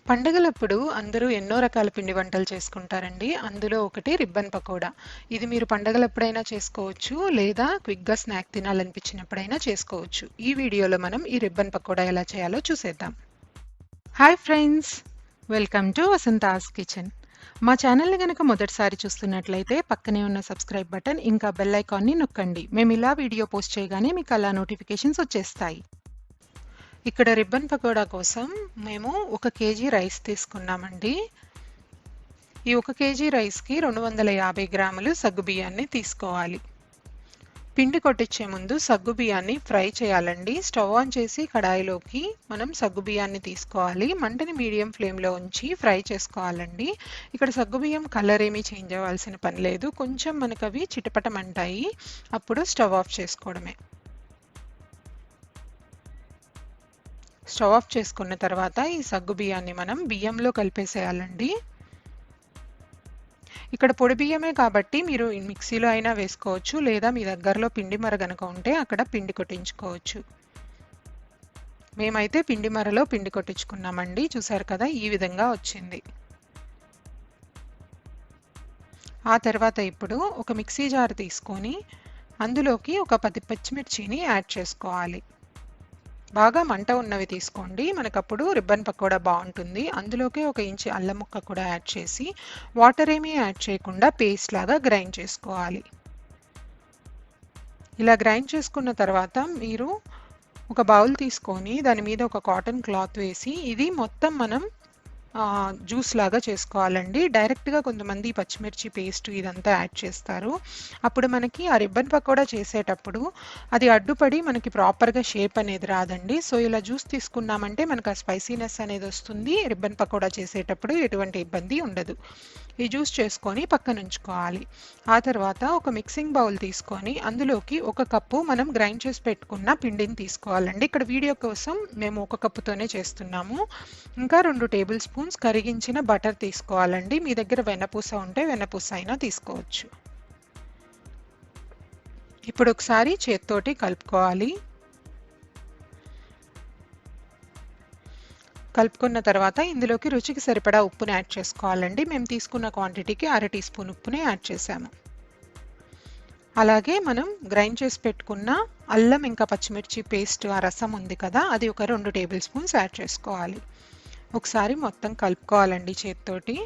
పండగలప్పుడు అందరూ ఎన్నో రకాల పిండి వంటలు చేసుకుంటారండి. అందులో ఒకటి రిబ్బన్ పకోడా. ఇది మీరు పండగలప్పుడైనా చేసుకోవచ్చు, లేదా క్విక్‌గా స్నాక్ తినాలనిపించినప్పుడైనా చేసుకోవచ్చు. ఈ వీడియోలో మనం ఈ రిబ్బన్ పకోడా ఎలా చేయాలో చూసేద్దాం. Hi friends! Welcome to Vasantha's kitchen. మా ఛానల్‌ని గనక మొదటిసారి చూస్తున్నట్లయితే పక్కనే ఉన్న సబ్స్క్రైబ్ బటన్ ఇంకా బెల్ ఐకాన్‌ని నొక్కండి. మేము ఇలా వీడియో పోస్ట్ చేయగానే మీకు అలా నోటిఫికేషన్స్ వచ్చేస్తాయి. ఇక్కడ రిబ్బన్ పకోడా కోసం మేము 1 కేజీ రైస్ తీసుకున్నామండి. ఈ 1 కేజీ రైస్కి 250 గ్రాములు సగ్గుబియ్యాన్ని తీసుకోవాలి. పిండి కొట్టించే ముందు సగ్గుబియ్యాన్ని ఫ్రై చేయాలండి. స్టవ్ ఆన్ చేసి కడాయిలోకి మనం సగ్గుబియ్యాన్ని తీసుకోవాలి. మంటని మీడియం ఫ్లేమ్లో ఉంచి ఫ్రై చేసుకోవాలండి. ఇక్కడ సగ్గుబియ్యం కలర్ ఏమీ చేంజ్ అవ్వాల్సిన పని లేదు. కొంచెం మనకు అవి చిటపటమంటాయి. అప్పుడు స్టవ్ ఆఫ్ చేసుకోవడమే. స్టవ్ ఆఫ్ చేసుకున్న తర్వాత ఈ సగ్గు బియ్యాన్ని మనం బియ్యంలో కలిపేసేయాలండి. ఇక్కడ పొడి బియ్యమే కాబట్టి మీరు మిక్సీలో అయినా వేసుకోవచ్చు, లేదా మీ దగ్గరలో పిండి మర గనక ఉంటే అక్కడ పిండి కొట్టించుకోవచ్చు. మేమైతే పిండి మరలో పిండి కొట్టించుకున్నామండి. చూసారు కదా, ఈ విధంగా వచ్చింది. ఆ తర్వాత ఇప్పుడు ఒక మిక్సీ జార్ తీసుకొని అందులోకి ఒక 10 పచ్చిమిర్చిని యాడ్ చేసుకోవాలి. బాగా మంట ఉన్నవి తీసుకోండి, మనకప్పుడు రిబ్బన్ పకోడా బాగుంటుంది. అందులోకి 1 ఇంచు అల్లం ముక్క కూడా యాడ్ చేసి వాటర్ ఏమీ యాడ్ చేయకుండా పేస్ట్ లాగా గ్రైండ్ చేసుకోవాలి. ఇలా గ్రైండ్ చేసుకున్న తర్వాత మీరు ఒక బౌల్ తీసుకొని దాని మీద ఒక కాటన్ క్లాత్ వేసి ఇది మొత్తం మనం జ్యూస్ లాగా చేసుకోవాలండి. డైరెక్ట్గా కొంతమంది పచ్చిమిర్చి పేస్ట్ ఇదంతా యాడ్ చేస్తారు. అప్పుడు మనకి ఆ రిబ్బన్ పకోడా చేసేటప్పుడు అది అడ్డుపడి మనకి ప్రాపర్గా షేప్ అనేది రాదండి. సో ఇలా జ్యూస్ తీసుకున్నామంటే మనకు ఆ స్పైసీనెస్ అనేది వస్తుంది. రిబ్బన్ పకోడా చేసేటప్పుడు ఎటువంటి ఇబ్బంది ఉండదు. ఈ జ్యూస్ చేసుకొని పక్కన ఉంచుకోవాలి. ఆ తర్వాత ఒక మిక్సింగ్ బౌల్ తీసుకొని అందులోకి 1 కప్పు మనం గ్రైండ్ చేసి పెట్టుకున్న పిండిని తీసుకోవాలండి. ఇక్కడ వీడియో కోసం మేము 1 కప్పుతోనే చేస్తున్నాము. ఇంకా 2 టేబుల్ స్పూన్స్ కరిగించిన బటర్ తీసుకోవాలండి. మీ దగ్గర వెన్నపూస ఉంటే వెన్నపూస అయినా తీసుకోవచ్చు. ఇప్పుడు ఒకసారి చేత్తోటి కలుపుకోవాలి. కలుపుకున్న తర్వాత ఇందులోకి రుచికి సరిపడా ఉప్పుని యాడ్ చేసుకోవాలండి. మేము తీసుకున్న క్వాంటిటీకి 1/2 టీ స్పూన్ ఉప్పుని యాడ్ చేసాము. అలాగే మనం గ్రైండ్ చేసి పెట్టుకున్న అల్లం ఇంకా పచ్చిమిర్చి పేస్ట్ ఆ రసం ఉంది కదా, అది ఒక 2 టేబుల్ స్పూన్స్ యాడ్ చేసుకోవాలి. ఒకసారి మొత్తం కలుపుకోవాలండి చేత్తోటి.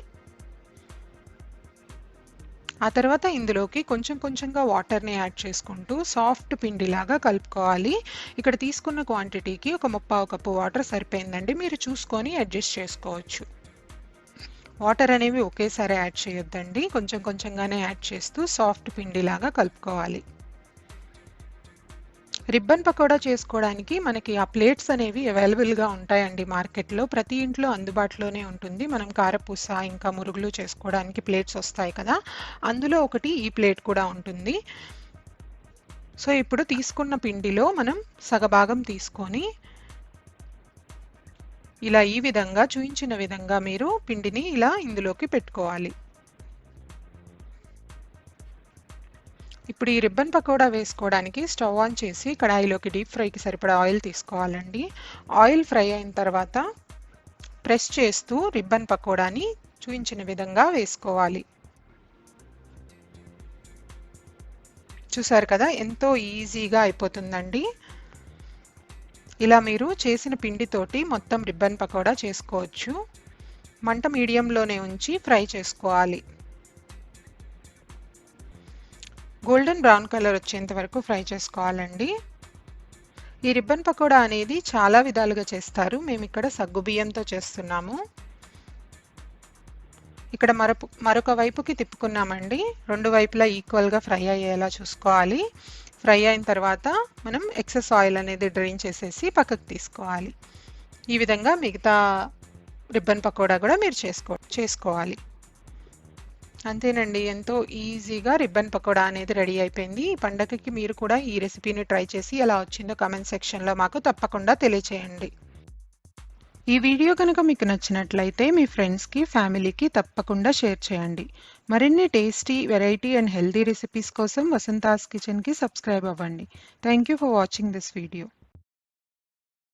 ఆ తర్వాత ఇందులోకి కొంచెం కొంచెంగా వాటర్ని యాడ్ చేసుకుంటూ సాఫ్ట్ పిండిలాగా కలుపుకోవాలి. ఇక్కడ తీసుకున్న క్వాంటిటీకి ఒక 3/4 కప్పు వాటర్ సరిపోయిందండి. మీరు చూసుకొని అడ్జస్ట్ చేసుకోవచ్చు. వాటర్ అనేవి ఒకేసారి యాడ్ చేయొద్దండి, కొంచెం కొంచెంగానే యాడ్ చేస్తూ సాఫ్ట్ పిండిలాగా కలుపుకోవాలి. రిబ్బన్ పకోడా చేసుకోవడానికి మనకి ఆ ప్లేట్స్ అనేవి అవైలబుల్గా ఉంటాయండి మార్కెట్లో. ప్రతి ఇంట్లో అందుబాటులోనే ఉంటుంది. మనం కారపూస ఇంకా మురుగులు చేసుకోవడానికి ప్లేట్స్ వస్తాయి కదా, అందులో ఒకటి ఈ ప్లేట్ కూడా ఉంటుంది. సో ఇప్పుడు తీసుకున్న పిండిలో మనం సగభాగం తీసుకొని ఇలా ఈ విధంగా చూపించిన విధంగా మీరు పిండిని ఇలా ఇందులోకి పెట్టుకోవాలి. ఇప్పుడు ఈ రిబ్బన్ పకోడా వేసుకోవడానికి స్టవ్ ఆన్ చేసి కడాయిలోకి డీప్ ఫ్రైకి సరిపడా ఆయిల్ తీసుకోవాలండి. ఆయిల్ ఫ్రై అయిన తర్వాత ప్రెస్ చేస్తూ రిబ్బన్ పకోడాని చూపించిన విధంగా వేసుకోవాలి. చూసారు కదా, ఎంతో ఈజీగా అయిపోతుందండి. ఇలా మీరు చేసిన పిండితోటి మొత్తం రిబ్బన్ పకోడా చేసుకోవచ్చు. మంట మీడియంలోనే ఉంచి ఫ్రై చేసుకోవాలి. గోల్డెన్ బ్రౌన్ కలర్ వచ్చేంత వరకు ఫ్రై చేసుకోవాలండి. ఈ రిబ్బన్ పకోడా అనేది చాలా విధాలుగా చేస్తారు. మేము ఇక్కడ సగ్గుబియ్యంతో చేస్తున్నాము. ఇక్కడ మరొక వైపుకి తిప్పుకున్నామండి. 2 వైపులా ఈక్వల్గా ఫ్రై అయ్యేలా చూసుకోవాలి. ఫ్రై అయిన తర్వాత మనం ఎక్సెస్ ఆయిల్ అనేది డ్రైన్ చేసేసి పక్కకు తీసుకోవాలి. ఈ విధంగా మిగతా రిబ్బన్ పకోడా కూడా మీరు చేసుకోవాలి. అంతేనండి, ఎంతో ఈజీగా రిబ్బన్ పకోడా అనేది రెడీ అయిపోయింది. ఈ పండగకి మీరు కూడా ఈ రెసిపీని ట్రై చేసి ఎలా వచ్చిందో కామెంట్ సెక్షన్లో మాకు తప్పకుండా తెలియచేయండి. ఈ వీడియో కనుక మీకు నచ్చినట్లయితే మీ ఫ్రెండ్స్కి, ఫ్యామిలీకి తప్పకుండా షేర్ చేయండి. మరిన్ని tasty, variety and healthy recipes కోసం వసంతాస్ కిచెన్కి సబ్స్క్రైబ్ అవ్వండి. Thank you for watching this video.